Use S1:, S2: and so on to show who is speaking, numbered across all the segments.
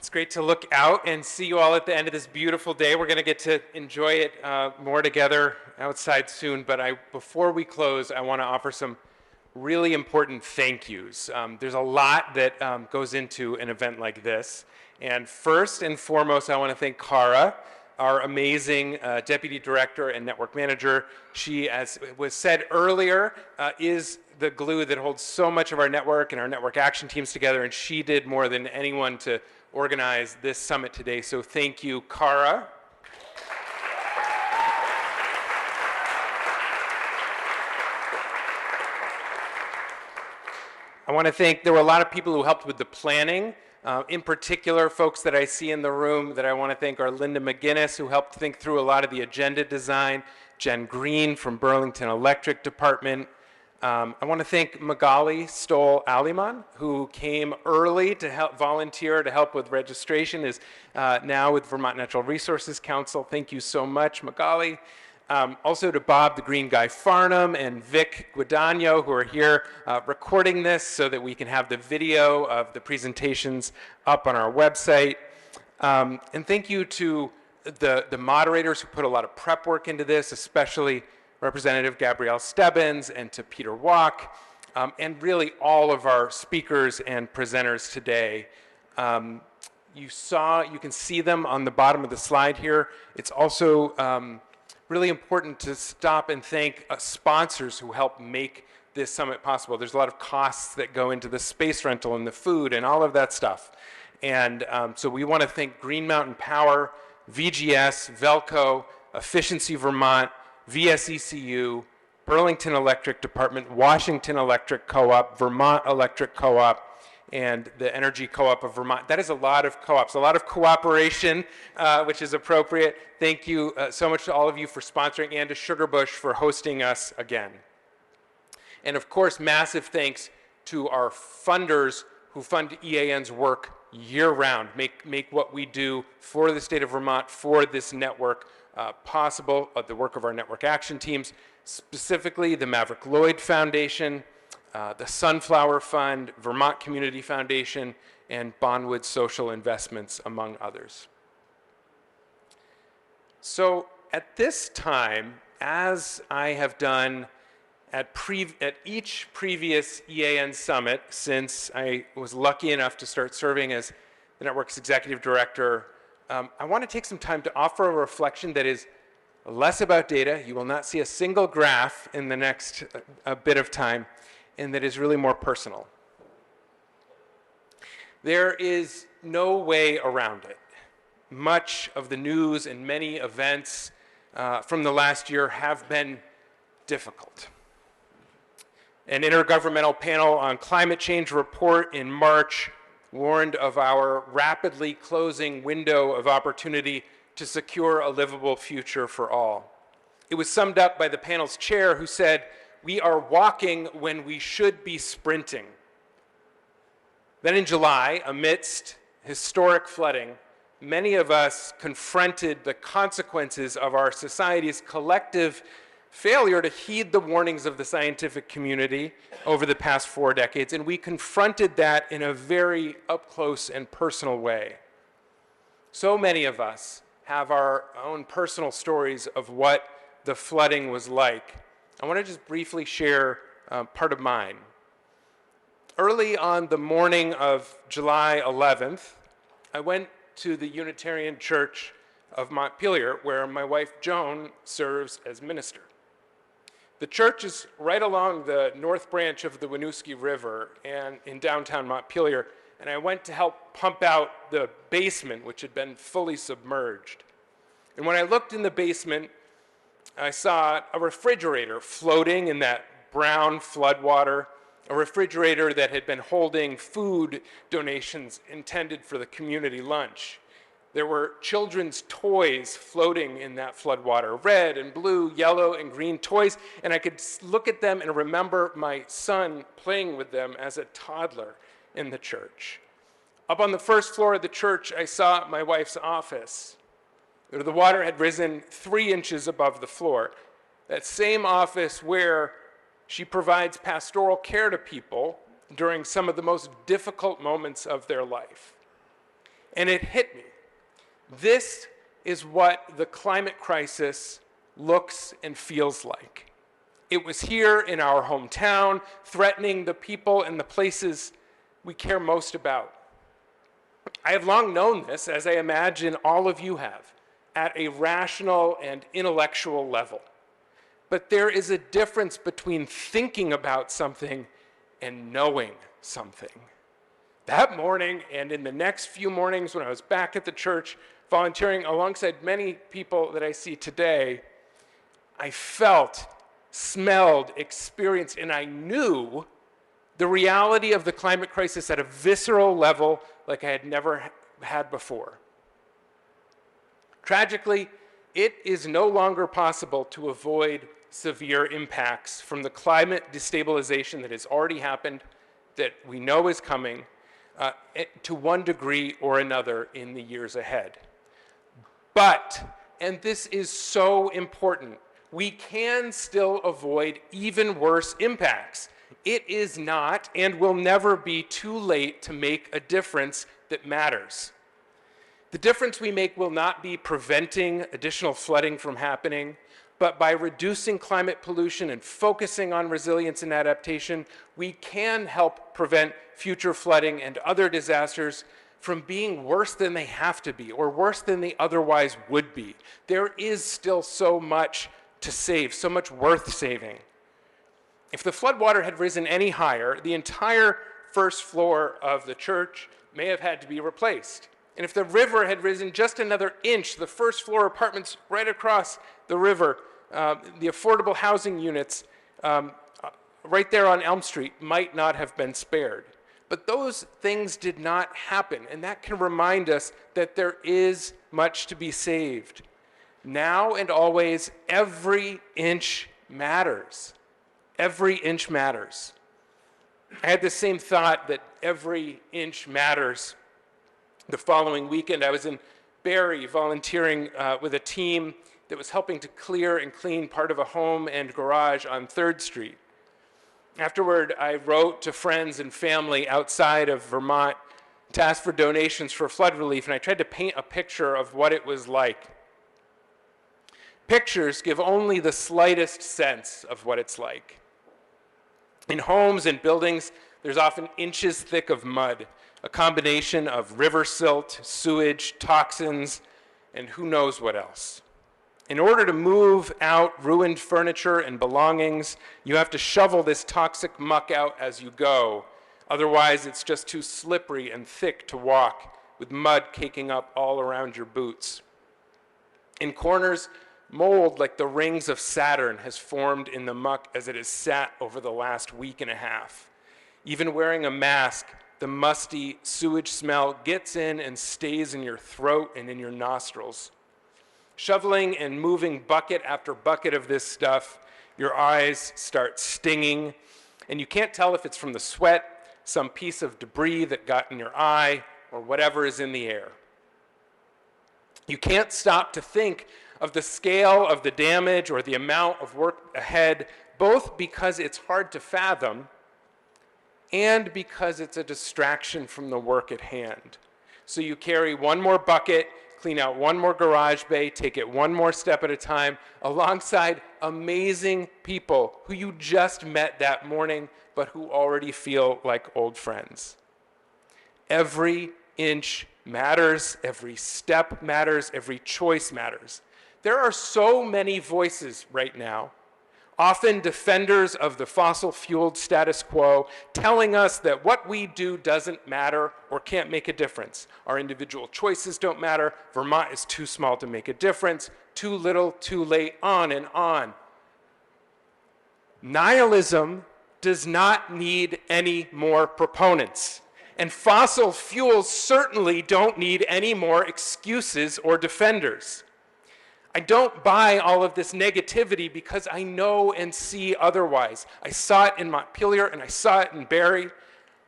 S1: It's great to look out and see you all at the end of this beautiful day. We're going to get to enjoy it more together outside soon, but before we close, I want to offer some really important thank yous. There's a lot that goes into an event like this, and first and foremost, I want to thank Cara, our amazing Deputy Director and Network Manager. She, as was said earlier, is the glue that holds so much of our network and our network action teams together, and she did more than anyone to organize this summit today, so thank you, Cara. I want to thank, there were a lot of people who helped with the planning. In particular, folks that I see in the room that I want to thank are Linda McGinnis, who helped think through a lot of the agenda design, Jen Green from Burlington Electric Department. I want to thank Magali Stoll-Aliman, who came early to help volunteer to help with registration, is now with Vermont Natural Resources Council. Thank you so much, Magali. Also to Bob the Green Guy Farnham and Vic Guadagno, who are here recording this so that we can have the video of the presentations up on our website. And thank you to the moderators who put a lot of prep work into this, especially Representative Gabrielle Stebbins and to Peter Walk, and really all of our speakers and presenters today. You can see them on the bottom of the slide here. It's also really important to stop and thank sponsors who help make this summit possible. There's a lot of costs that go into the space rental and the food and all of that stuff. And so we want to thank Green Mountain Power, VGS, Velco, Efficiency Vermont, VSECU, Burlington Electric Department, Washington Electric Co-op, Vermont Electric Co-op, and the Energy Co-op of Vermont. That is a lot of co-ops, a lot of cooperation, which is appropriate. Thank you so much to all of you for sponsoring and to Sugarbush for hosting us again. And of course, massive thanks to our funders who fund EAN's work year-round, make what we do for the state of Vermont, for this network possible, the work of our network action teams, specifically the Maverick Lloyd Foundation, the Sunflower Fund, Vermont Community Foundation, and Bondwood Social Investments, among others. So at this time, as I have done at each previous EAN Summit since I was lucky enough to start serving as the network's executive director, I want to take some time to offer a reflection that is less about data. You will not see a single graph in the next bit of time, and that is really more personal. There is no way around it. Much of the news and many events from the last year have been difficult. An intergovernmental panel on climate change report in March warned of our rapidly closing window of opportunity to secure a livable future for all. It was summed up by the panel's chair, who said, "We are walking when we should be sprinting." Then in July, amidst historic flooding, many of us confronted the consequences of our society's collective failure to heed the warnings of the scientific community over the past 4 decades, and we confronted that in a very up-close and personal way. So many of us have our own personal stories of what the flooding was like. I want to just briefly share part of mine. Early on the morning of July 11th, I went to the Unitarian Church of Montpelier, where my wife Joan serves as minister. The church is right along the north branch of the Winooski River and in downtown Montpelier, and I went to help pump out the basement, which had been fully submerged. And when I looked in the basement, I saw a refrigerator floating in that brown floodwater, a refrigerator that had been holding food donations intended for the community lunch. There were children's toys floating in that floodwater, red and blue, yellow and green toys, and I could look at them and remember my son playing with them as a toddler in the church. Up on the first floor of the church, I saw my wife's office. The water had risen 3 inches above the floor. That same office where she provides pastoral care to people during some of the most difficult moments of their life. And it hit me. This is what the climate crisis looks and feels like. It was here in our hometown, threatening the people and the places we care most about. I have long known this, as I imagine all of you have, at a rational and intellectual level. But there is a difference between thinking about something and knowing something. That morning, and in the next few mornings when I was back at the church volunteering alongside many people that I see today, I felt, smelled, experienced, and I knew the reality of the climate crisis at a visceral level like I had never had before. Tragically, it is no longer possible to avoid severe impacts from the climate destabilization that has already happened, that we know is coming, to one degree or another in the years ahead. But, and this is so important, we can still avoid even worse impacts. It is not and will never be too late to make a difference that matters. The difference we make will not be preventing additional flooding from happening, but by reducing climate pollution and focusing on resilience and adaptation, we can help prevent future flooding and other disasters from being worse than they have to be or worse than they otherwise would be. There is still so much to save, so much worth saving. If the floodwater had risen any higher, the entire first floor of the church may have had to be replaced. And if the river had risen just another inch, the first floor apartments right across the river, the affordable housing units right there on Elm Street might not have been spared. But those things did not happen, and that can remind us that there is much to be saved. Now and always, every inch matters. Every inch matters. I had the same thought that every inch matters. The following weekend, I was in Barrie volunteering with a team that was helping to clear and clean part of a home and garage on 3rd Street. Afterward, I wrote to friends and family outside of Vermont to ask for donations for flood relief, and I tried to paint a picture of what it was like. Pictures give only the slightest sense of what it's like. In homes and buildings, there's often inches thick of mud, a combination of river silt, sewage, toxins, and who knows what else. In order to move out ruined furniture and belongings, you have to shovel this toxic muck out as you go. Otherwise, it's just too slippery and thick to walk, with mud caking up all around your boots. In corners, mold like the rings of Saturn has formed in the muck as it has sat over the last week and a half. Even wearing a mask, the musty sewage smell gets in and stays in your throat and in your nostrils. Shoveling and moving bucket after bucket of this stuff, your eyes start stinging, and you can't tell if it's from the sweat, some piece of debris that got in your eye, or whatever is in the air. You can't stop to think of the scale of the damage or the amount of work ahead, both because it's hard to fathom and because it's a distraction from the work at hand. So you carry one more bucket, clean out one more garage bay, take it one more step at a time, alongside amazing people who you just met that morning, but who already feel like old friends. Every inch matters, every step matters, every choice matters. There are so many voices right now, often defenders of the fossil-fueled status quo, telling us that what we do doesn't matter or can't make a difference. Our individual choices don't matter. Vermont is too small to make a difference. Too little, too late, on and on. Nihilism does not need any more proponents. And fossil fuels certainly don't need any more excuses or defenders. I don't buy all of this negativity because I know and see otherwise. I saw it in Montpelier and I saw it in Barrie.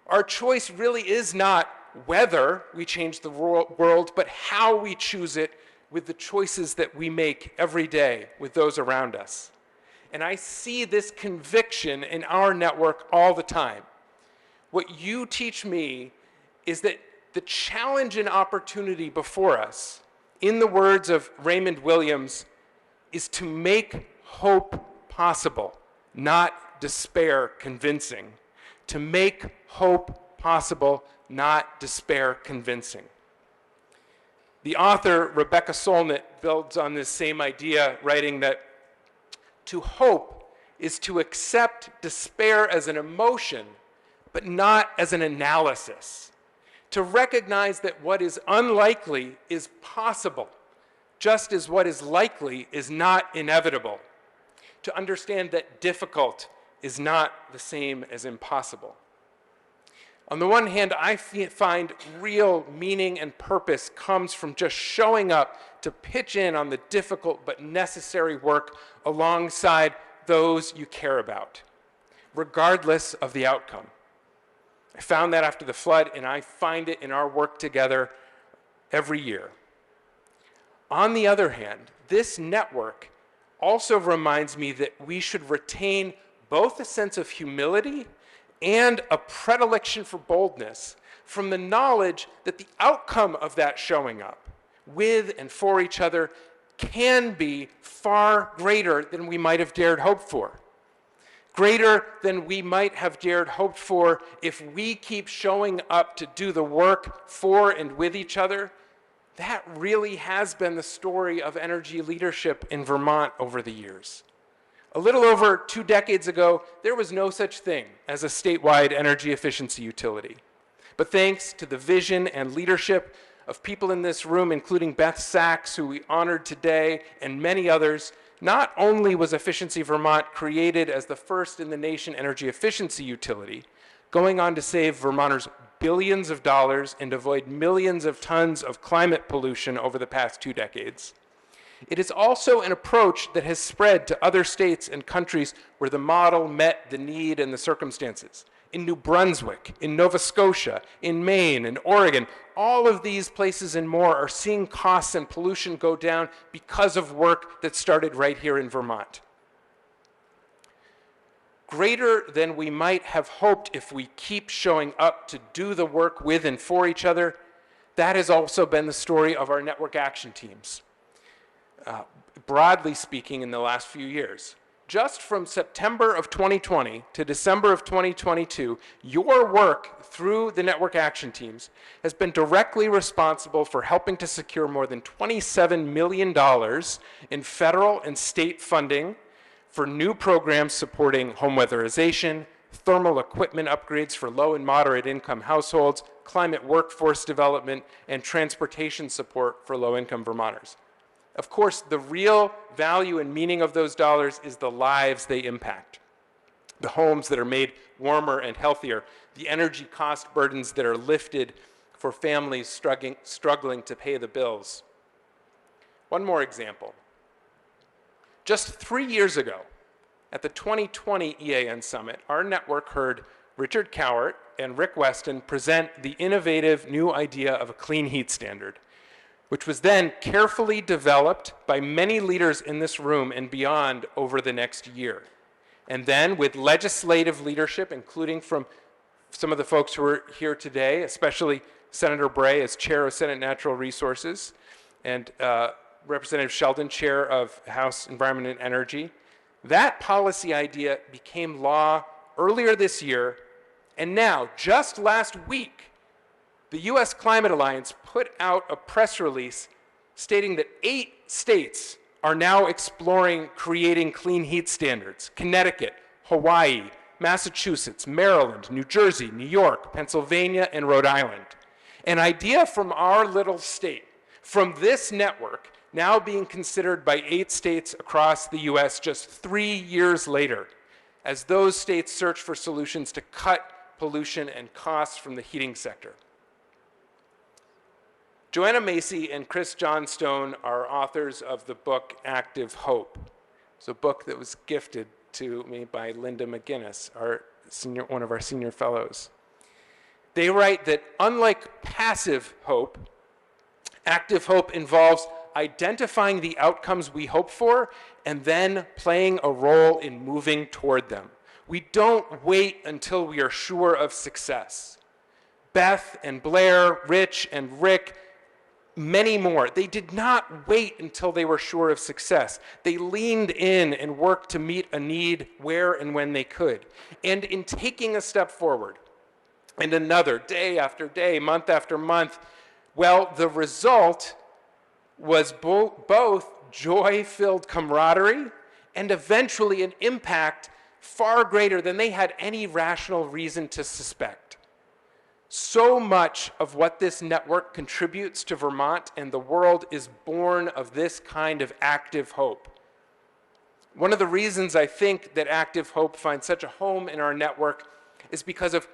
S1: Our choice really is not whether we change the world, but how we choose it with the choices that we make every day with those around us. And I see this conviction in our network all the time. What you teach me is that the challenge and opportunity before us, in the words of Raymond Williams, is to make hope possible, not despair convincing. To make hope possible, not despair convincing. The author, Rebecca Solnit, builds on this same idea, writing that to hope is to accept despair as an emotion, but not as an analysis. To recognize that what is unlikely is possible, just as what is likely is not inevitable. To understand that difficult is not the same as impossible. On the one hand, I find real meaning and purpose comes from just showing up to pitch in on the difficult but necessary work alongside those you care about, regardless of the outcome. I found that after the flood, and I find it in our work together every year. On the other hand, this network also reminds me that we should retain both a sense of humility and a predilection for boldness from the knowledge that the outcome of that showing up with and for each other can be far greater than we might have dared hope for. Greater than we might have dared hope for if we keep showing up to do the work for and with each other. That really has been the story of energy leadership in Vermont over the years. A little over 2 decades ago, there was no such thing as a statewide energy efficiency utility. But thanks to the vision and leadership of people in this room, including Beth Sachs, who we honored today, and many others, not only was Efficiency Vermont created as the first in the nation energy efficiency utility, going on to save Vermonters billions of dollars and avoid millions of tons of climate pollution over the past 2 decades. It is also an approach that has spread to other states and countries where the model met the need and the circumstances. In New Brunswick, in Nova Scotia, in Maine, in Oregon, all of these places and more are seeing costs and pollution go down because of work that started right here in Vermont. Greater than we might have hoped if we keep showing up to do the work with and for each other, that has also been the story of our network action teams. Broadly speaking, in the last few years. Just from September of 2020 to December of 2022, your work through the network action teams has been directly responsible for helping to secure more than $27 million in federal and state funding for new programs supporting home weatherization, thermal equipment upgrades for low and moderate income households, climate workforce development, and transportation support for low-income Vermonters. Of course, the real value and meaning of those dollars is the lives they impact, the homes that are made warmer and healthier, the energy cost burdens that are lifted for families struggling to pay the bills. One more example. Just 3 years ago, at the 2020 EAN Summit, our network heard Richard Cowart and Rick Weston present the innovative new idea of a clean heat standard, which was then carefully developed by many leaders in this room and beyond over the next year. And then with legislative leadership, including from some of the folks who are here today, especially Senator Bray as chair of Senate Natural Resources, and Representative Sheldon, chair of House Environment and Energy, that policy idea became law earlier this year. And now, just last week, the U.S. Climate Alliance put out a press release stating that 8 states are now exploring creating clean heat standards: Connecticut, Hawaii, Massachusetts, Maryland, New Jersey, New York, Pennsylvania, and Rhode Island. An idea from our little state, from this network, now being considered by 8 states across the U.S. just 3 years later, as those states search for solutions to cut pollution and costs from the heating sector. Joanna Macy and Chris Johnstone are authors of the book Active Hope. It's a book that was gifted to me by Linda McGinnis, one of our senior fellows. They write that unlike passive hope, active hope involves identifying the outcomes we hope for and then playing a role in moving toward them. We don't wait until we are sure of success. Beth and Blair, Rich and Rick, many more, they did not wait until they were sure of success. They leaned in and worked to meet a need where and when they could. And in taking a step forward, and another, day after day, month after month, well, the result was both joy-filled camaraderie and eventually an impact far greater than they had any rational reason to suspect. So much of what this network contributes to Vermont and the world is born of this kind of active hope. One of the reasons I think that active hope finds such a home in our network is because of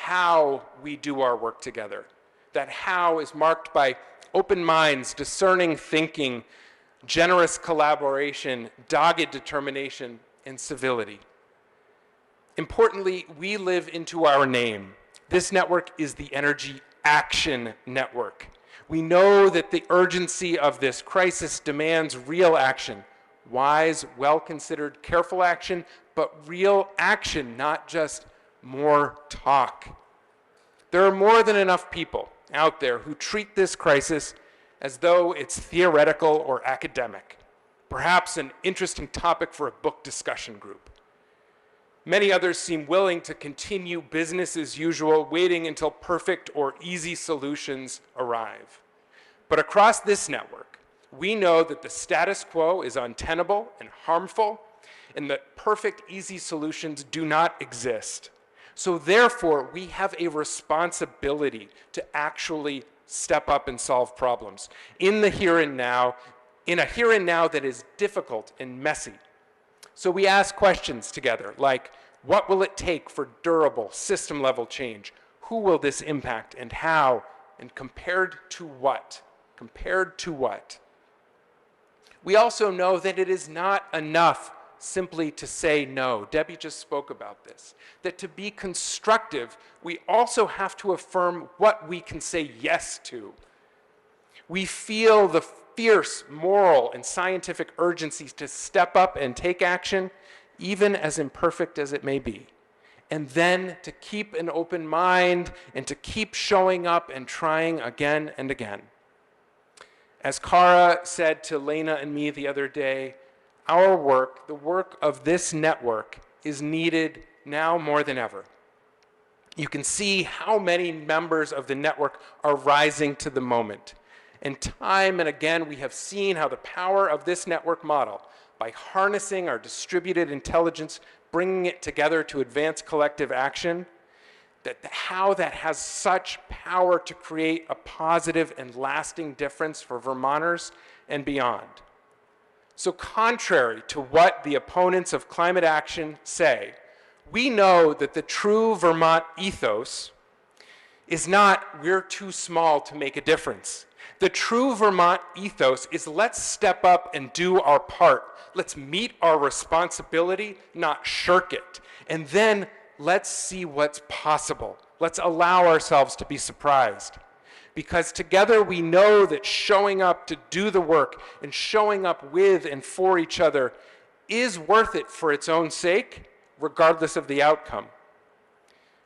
S1: how we do our work together. That how is marked by open minds, discerning thinking, generous collaboration, dogged determination, and civility. Importantly, we live into our name. This network is the Energy Action Network. We know that the urgency of this crisis demands real action, wise, well-considered, careful action, but real action, not just more talk. There are more than enough people out there who treat this crisis as though it's theoretical or academic, perhaps an interesting topic for a book discussion group. Many others seem willing to continue business as usual, waiting until perfect or easy solutions arrive. But across this network, we know that the status quo is untenable and harmful, and that perfect, easy solutions do not exist. So therefore, we have a responsibility to actually step up and solve problems in the here and now, in a here and now that is difficult and messy. So we ask questions together like, what will it take for durable system-level change? Who will this impact and how? And compared to what? Compared to what? We also know that it is not enough simply to say no. Debbie just spoke about this. That to be constructive, we also have to affirm what we can say yes to. We feel the fierce moral and scientific urgencies to step up and take action, even as imperfect as it may be. And then to keep an open mind and to keep showing up and trying again and again. As Cara said to Lena and me the other day, our work, the work of this network, is needed now more than ever. You can see how many members of the network are rising to the moment. And time and again, we have seen how the power of this network model, by harnessing our distributed intelligence, bringing it together to advance collective action, how that has such power to create a positive and lasting difference for Vermonters and beyond. So contrary to what the opponents of climate action say, we know that the true Vermont ethos is not, we're too small to make a difference. The true Vermont ethos is, let's step up and do our part. Let's meet our responsibility, not shirk it. And then let's see what's possible. Let's allow ourselves to be surprised. Because together we know that showing up to do the work and showing up with and for each other is worth it for its own sake, regardless of the outcome.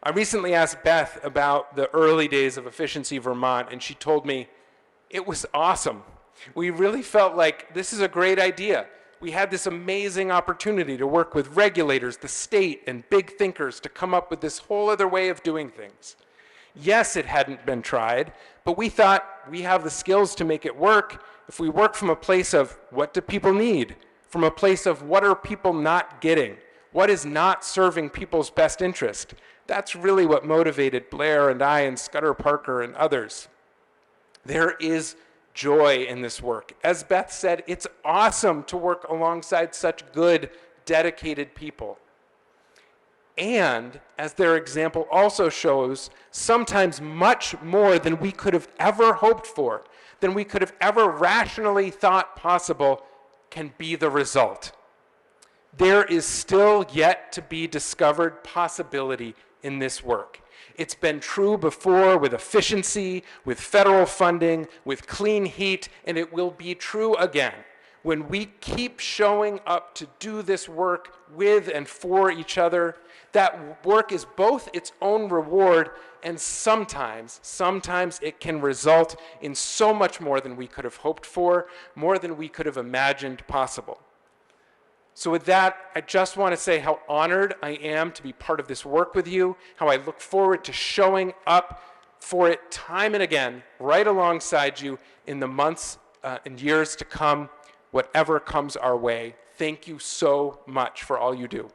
S1: I recently asked Beth about the early days of Efficiency Vermont, and she told me it was awesome. We really felt like this is a great idea. We had this amazing opportunity to work with regulators, the state, and big thinkers to come up with this whole other way of doing things. Yes, it hadn't been tried, but we thought we have the skills to make it work if we work from a place of what do people need, from a place of what are people not getting, what is not serving people's best interest. That's really what motivated Blair and I and Scudder Parker and others. There is joy in this work. As Beth said, it's awesome to work alongside such good, dedicated people. And, as their example also shows, sometimes much more than we could have ever hoped for, than we could have ever rationally thought possible, can be the result. There is still yet to be discovered possibility in this work. It's been true before with efficiency, with federal funding, with clean heat, and it will be true again when we keep showing up to do this work with and for each other. That work is both its own reward, and sometimes it can result in so much more than we could have hoped for, more than we could have imagined possible. So with that, I just want to say how honored I am to be part of this work with you, how I look forward to showing up for it time and again, right alongside you in the months and years to come, whatever comes our way. Thank you so much for all you do.